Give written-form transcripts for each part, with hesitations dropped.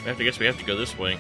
I guess we have to go this way.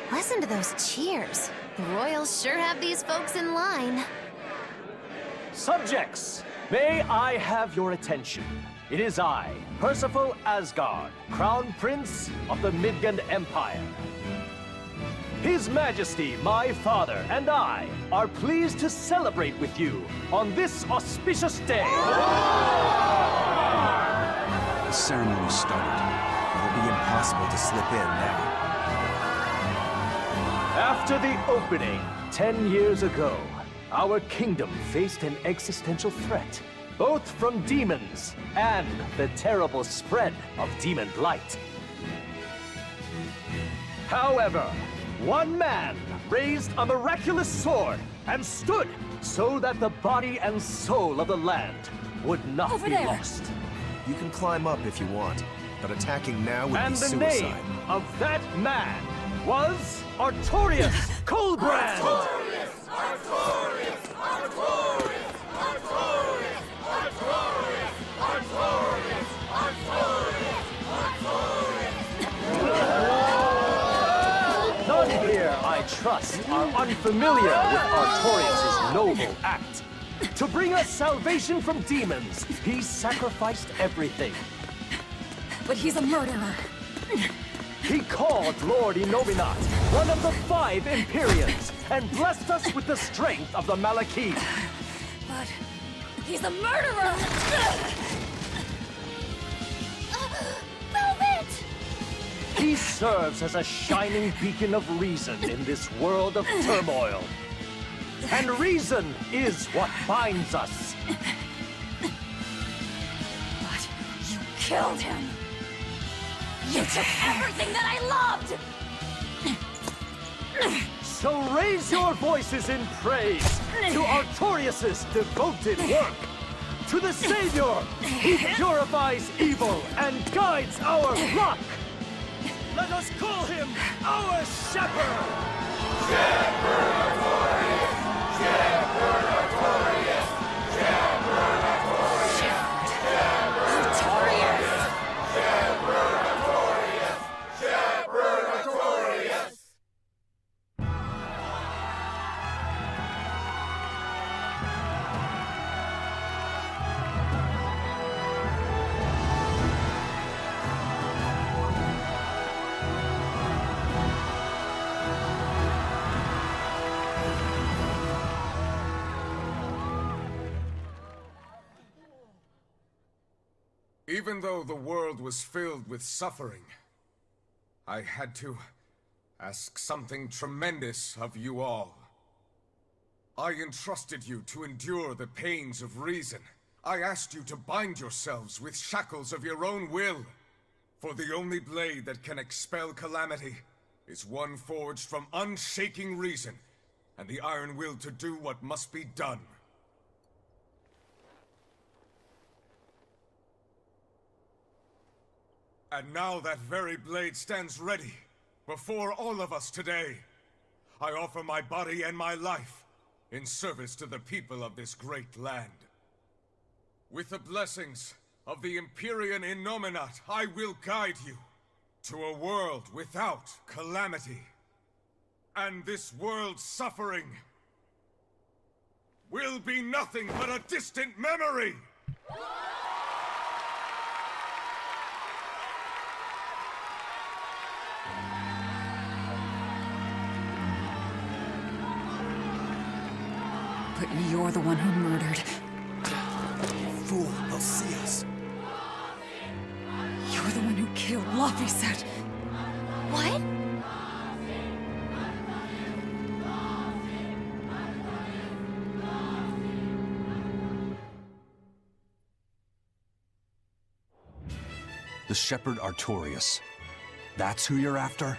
Listen to those cheers. The royals sure have these folks in line. Subjects, may I have your attention? It is I, Percival Asgard, Crown Prince of the Midgard Empire. His Majesty, my father, and I are pleased to celebrate with you on this auspicious day. The ceremony started. It will be impossible to slip in now. After the opening, 10 years ago, our kingdom faced an existential threat, both from demons and the terrible spread of demon blight. However, one man raised a miraculous sword and stood so that the body and soul of the land would not be lost. You can climb up if you want, but attacking now would And be the suicide. name of that man was Artorius Colbrand! Artorius! Artorius! Artorius! Artorius! Artorius! Artorius! Artorius! None here, I trust, are unfamiliar with Artorius' noble act. To bring us salvation from demons, he sacrificed everything. But he's a murderer. He called Lord Inominat, one of the 5 Empyreans, and blessed us with the strength of the Malakith. But he's a murderer! Velvet! He serves as a shining beacon of reason in this world of turmoil. And reason is what binds us. But you killed him! You took everything that I loved! So raise your voices in praise to Artorius' devoted work, to the Savior who purifies evil and guides our flock. Let us call him our Shepherd! Shepherd Artorius! Shepherd Artorius! Shepherd Artorius! Artorius! Shepherd Artorius! Shepherd Artorius! Even though the world was filled with suffering, I had to ask something tremendous of you all. I entrusted you to endure the pains of reason. I asked you to bind yourselves with shackles of your own will. For the only blade that can expel calamity is one forged from unshaking reason and the iron will to do what must be done. And now that very blade stands ready before all of us today. I offer my body and my life in service to the people of this great land. With the blessings of the Empyrean Innominat, I will guide you to a world without calamity. And this world's suffering will be nothing but a distant memory! But you're the one who murdered. Fool, they'll see us. You're the one who killed Laphicet. What? The Shepherd Artorias. That's who you're after?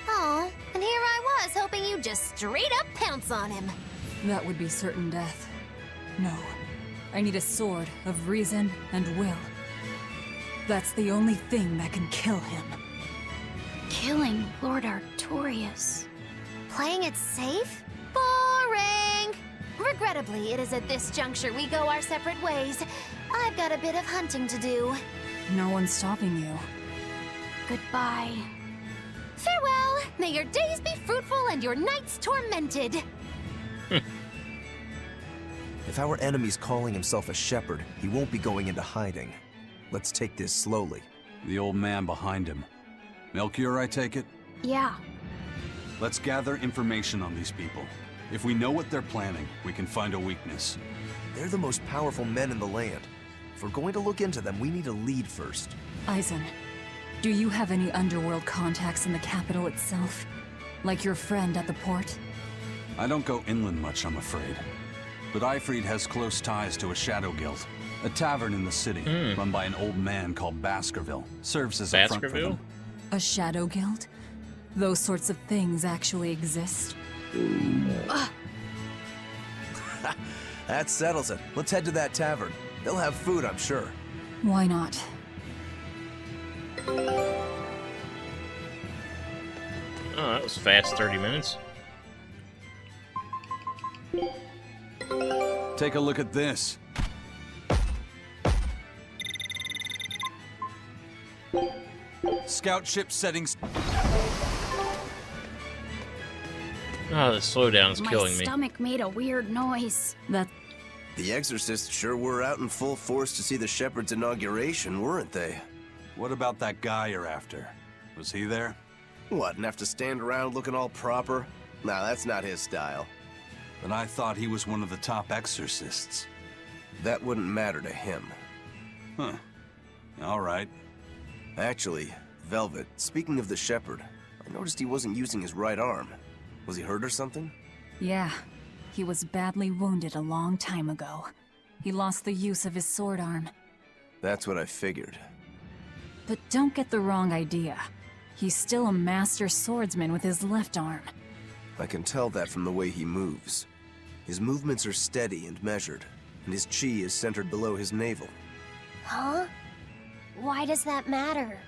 Oh, and here I was hoping you'd just straight up pounce on him. That would be certain death. No. I need a sword of reason and will. That's the only thing that can kill him. Killing Lord Artorias. Playing it safe? Boring! Regrettably, it is at this juncture we go our separate ways. I've got a bit of hunting to do. No one's stopping you. Goodbye. Farewell! May your days be fruitful and your nights tormented! If our enemy's calling himself a shepherd, he won't be going into hiding. Let's take this slowly. The old man behind him. Melchior, I take it? Yeah. Let's gather information on these people. If we know what they're planning, we can find a weakness. They're the most powerful men in the land. If we're going to look into them, we need a lead first. Eisen, do you have any underworld contacts in the capital itself? Like your friend at the port? I don't go inland much, I'm afraid. But Eifried has close ties to a shadow guild. A tavern in the city, run by an old man called Baskerville. Serves as a front for them. A shadow guild? Those sorts of things actually exist? That settles it. Let's head to that tavern. They'll have food, I'm sure. Why not? Oh, that was fast, 30 minutes. Take a look at this. Scout ship settings. Oh, the slowdown's killing My me. stomach made a weird noise. That... The Exorcists sure were out in full force to see the Shepherd's inauguration, weren't they? What about that guy you're after? Was he there? What, and have to stand around looking all proper? Nah, that's not his style. But I thought he was one of the top exorcists. That wouldn't matter to him. Huh. All right. Actually, Velvet, speaking of the Shepherd, I noticed he wasn't using his right arm. Was he hurt or something? Yeah. He was badly wounded a long time ago. He lost the use of his sword arm. That's what I figured. But don't get the wrong idea. He's still a master swordsman with his left arm. I can tell that from the way he moves. His movements are steady and measured, and his chi is centered below his navel. Huh? Why does that matter?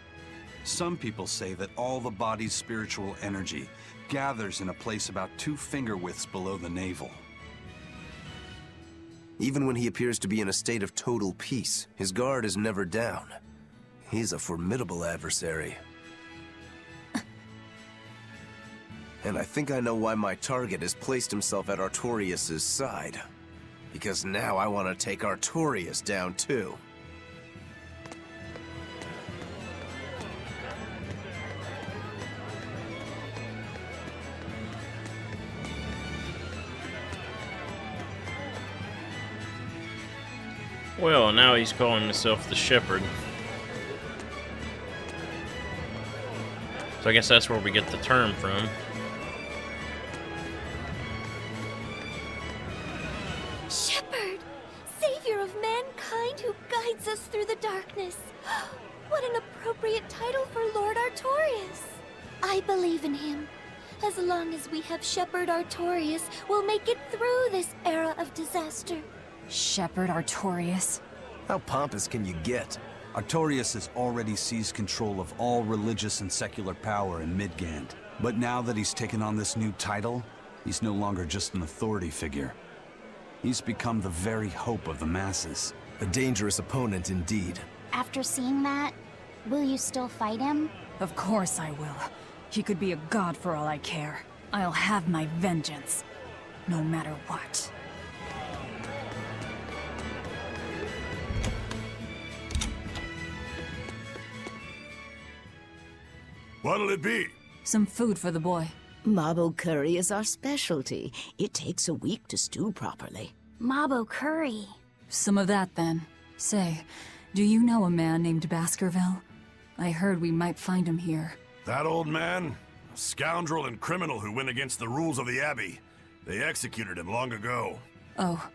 Some people say that all the body's spiritual energy gathers in a place about 2 finger widths below the navel. Even when he appears to be in a state of total peace, his guard is never down. He's a formidable adversary. And I think I know why my target has placed himself at Artorias' side. Because now I want to take Artorias down too. Well, now he's calling himself the Shepherd. So I guess that's where we get the term from. Shepherd! Savior of mankind who guides us through the darkness. What an appropriate title for Lord Artorias. I believe in him. As long as we have Shepherd Artorias, we'll make it through this era of disaster. Shepherd Artorias? How pompous can you get? Artorias has already seized control of all religious and secular power in Midgand. But now that he's taken on this new title, he's no longer just an authority figure. He's become the very hope of the masses. A dangerous opponent indeed. After seeing that, will you still fight him? Of course I will. He could be a god for all I care. I'll have my vengeance. No matter what. What'll it be? Some food for the boy. Mabo curry is our specialty. It takes a week to stew properly. Mabo curry. Some of that, then. Say, do you know a man named Baskerville? I heard we might find him here. That old man? A scoundrel and criminal who went against the rules of the Abbey. They executed him long ago. Oh.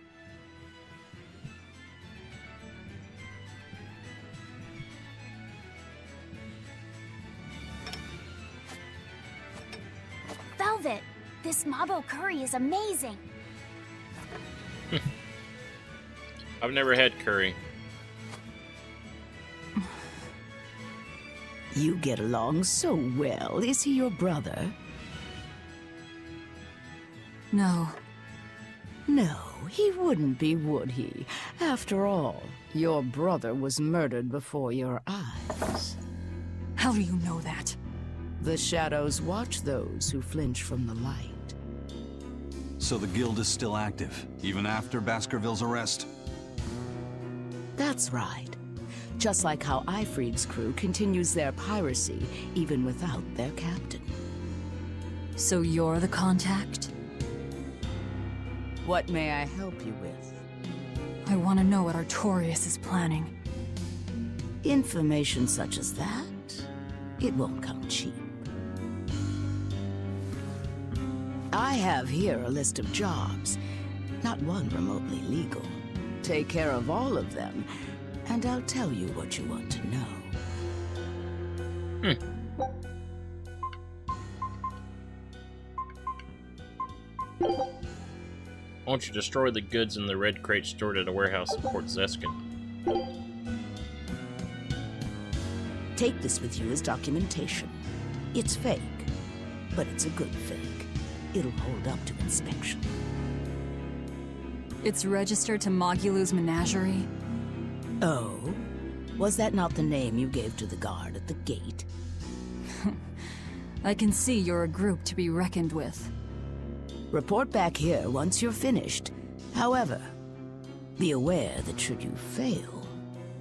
Velvet! This mabo curry is amazing! I've never had curry. You get along so well. Is he your brother? No. No, he wouldn't be, would he? After all, your brother was murdered before your eyes. How do you know that? The shadows watch those who flinch from the light. So the guild is still active, even after Baskerville's arrest? That's right. Just like how Ifrid's crew continues their piracy, even without their captain. So you're the contact? What may I help you with? I want to know what Artorias is planning. Information such as that? It won't come cheap. I have here a list of jobs, not one remotely legal. Take care of all of them, and I'll tell you what you want to know. Why don't you destroy the goods in the red crate stored at a warehouse in Port Zeskin? Take this with you as documentation. It's fake, but it's a good fake. It'll hold up to inspection. It's registered to Mogulu's menagerie? Oh? Was that not the name you gave to the guard at the gate? I can see you're a group to be reckoned with. Report back here once you're finished. However, be aware that should you fail...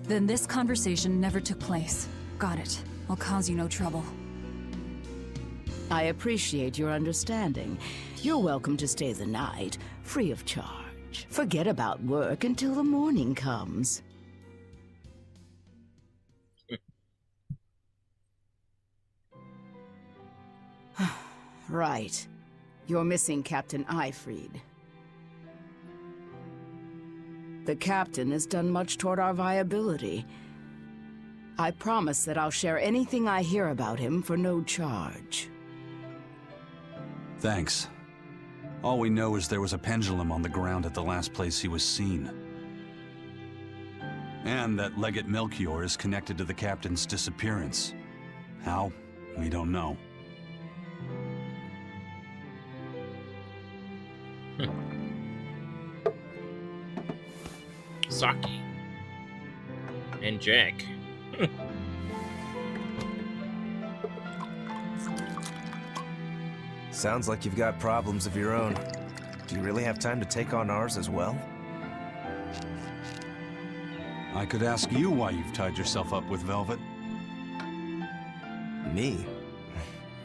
Then this conversation never took place. Got it. I'll cause you no trouble. I appreciate your understanding. You're welcome to stay the night, free of charge. Forget about work until the morning comes. Right. You're missing Captain Ifrid. The captain has done much toward our viability. I promise that I'll share anything I hear about him for no charge. Thanks. All we know is there was a pendulum on the ground at the last place he was seen. And that Legate Melchior is connected to the captain's disappearance. How? We don't know. Saki. And Jack. Sounds like you've got problems of your own. Do you really have time to take on ours as well? I could ask you why you've tied yourself up with Velvet. Me?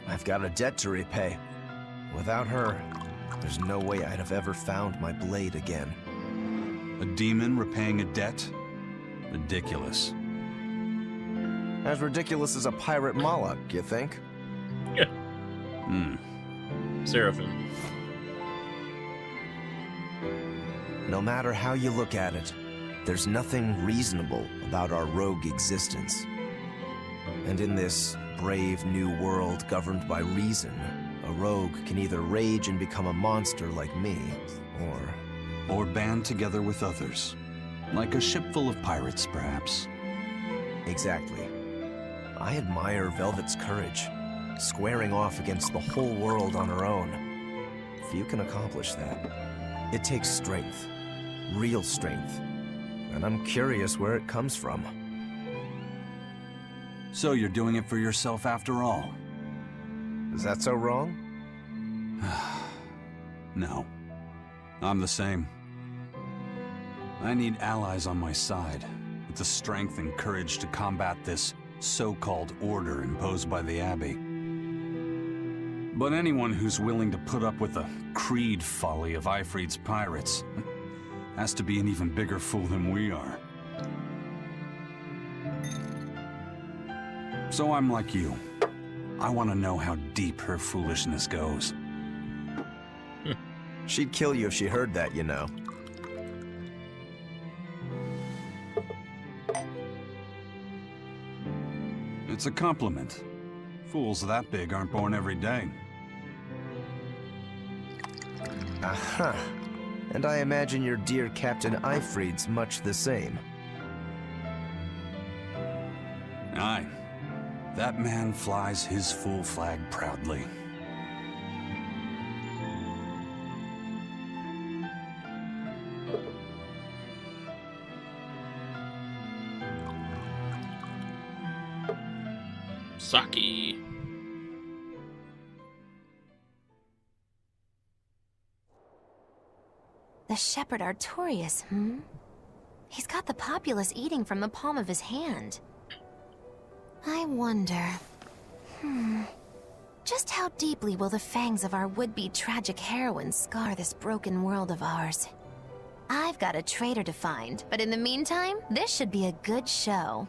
I've got a debt to repay. Without her, there's no way I'd have ever found my blade again. A demon repaying a debt? Ridiculous. As ridiculous as a pirate Moloch, you think? Seraphim. No matter how you look at it, there's nothing reasonable about our rogue existence. And in this brave new world governed by reason, a rogue can either rage and become a monster like me, or band together with others. Like a ship full of pirates, perhaps. Exactly. I admire Velvet's courage, squaring off against the whole world on her own. Few can accomplish that. It takes strength, real strength, and I'm curious where it comes from. So you're doing it for yourself after all? Is that so wrong? No. I'm the same. I need allies on my side, with the strength and courage to combat this so-called order imposed by the Abbey. But anyone who's willing to put up with the creed folly of Ifrid's pirates has to be an even bigger fool than we are. So I'm like you. I want to know how deep her foolishness goes. She'd kill you if she heard that, you know. It's a compliment. Fools that big aren't born every day. Aha. And I imagine your dear Captain Eifried's much the same. Aye. That man flies his full flag proudly. Sake. The Shepherd Artorias, He's got the populace eating from the palm of his hand. I wonder... Just how deeply will the fangs of our would-be tragic heroine scar this broken world of ours? I've got a traitor to find, but in the meantime, this should be a good show.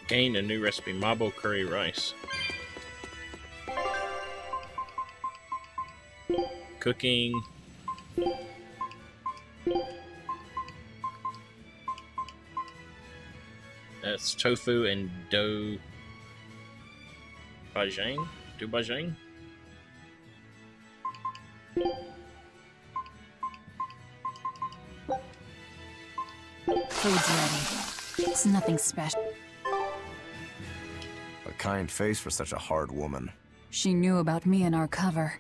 Gained a new recipe, Mabo curry rice. Cooking. That's tofu and do bajang? Do bajang? Food's ready. It's nothing special. A kind face for such a hard woman. She knew about me and our cover.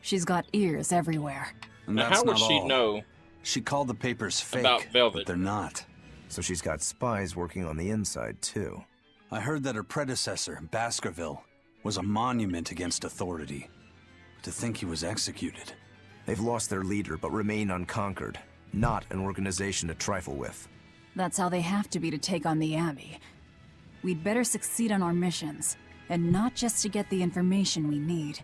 She's got ears everywhere. And Now, that's how would not she all. know She called the papers fake, about Velvet? but they're not. So she's got spies working on the inside, too. I heard that her predecessor, Baskerville, was a monument against authority. To think he was executed. They've lost their leader, but remain unconquered. Not an organization to trifle with. That's how they have to be to take on the Abbey. We'd better succeed on our missions, and not just to get the information we need.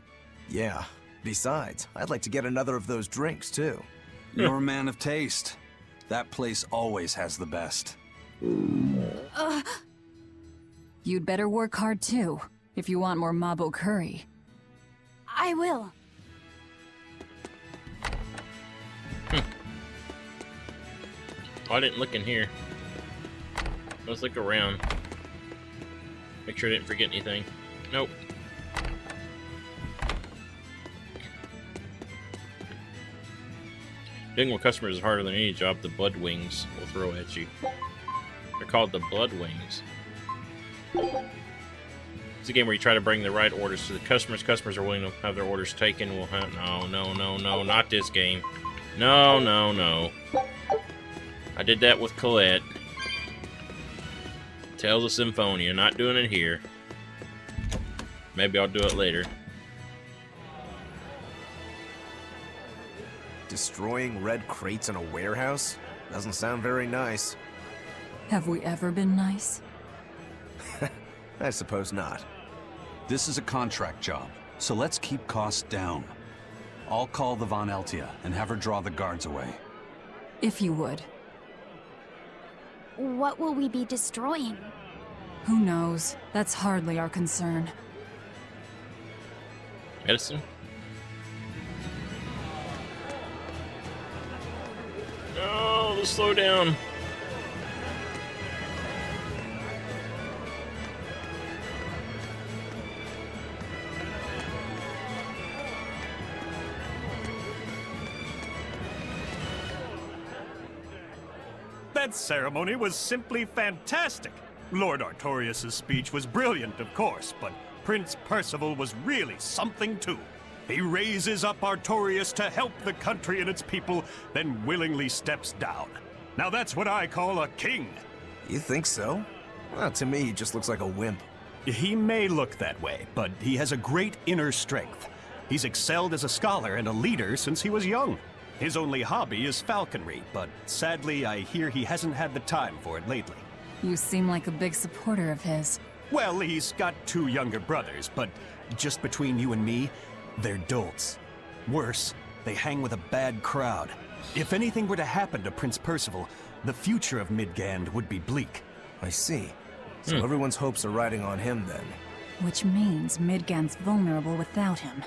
Yeah. Besides, I'd like to get another of those drinks, too. You're a man of taste. That place always has the best. You'd better work hard too, if you want more Mabo curry. I will. Oh, I didn't look in here. Let's look around. Make sure I didn't forget anything. Nope. Dealing with customers is harder than any job the Blood Wings will throw at you. They're called the Blood Wings. It's a game where you try to bring the right orders to the customers. Customers are willing to have their orders taken. We'll have... No, not this game. No. I did that with Colette. Tales of Symphonia. Not doing it here. Maybe I'll do it later. Destroying red crates in a warehouse? Doesn't sound very nice. Have we ever been nice? I suppose not. This is a contract job, so let's keep costs down. I'll call the Von Eltia and have her draw the guards away. If you would. What will we be destroying? Who knows? That's hardly our concern. Medicine? No, let's slow down. That ceremony was simply fantastic. Lord Artorias' speech was brilliant, of course, but Prince Percival was really something too. He raises up Artorias to help the country and its people, then willingly steps down. Now that's what I call a king. You think so? Well, to me, he just looks like a wimp. He may look that way, but he has a great inner strength. He's excelled as a scholar and a leader since he was young. His only hobby is falconry, but sadly, I hear he hasn't had the time for it lately. You seem like a big supporter of his. Well, he's got 2 younger brothers, but just between you and me, they're dolts. Worse, they hang with a bad crowd. If anything were to happen to Prince Percival, the future of Midgand would be bleak. I see. So everyone's hopes are riding on him then. Which means Midgand's vulnerable without him.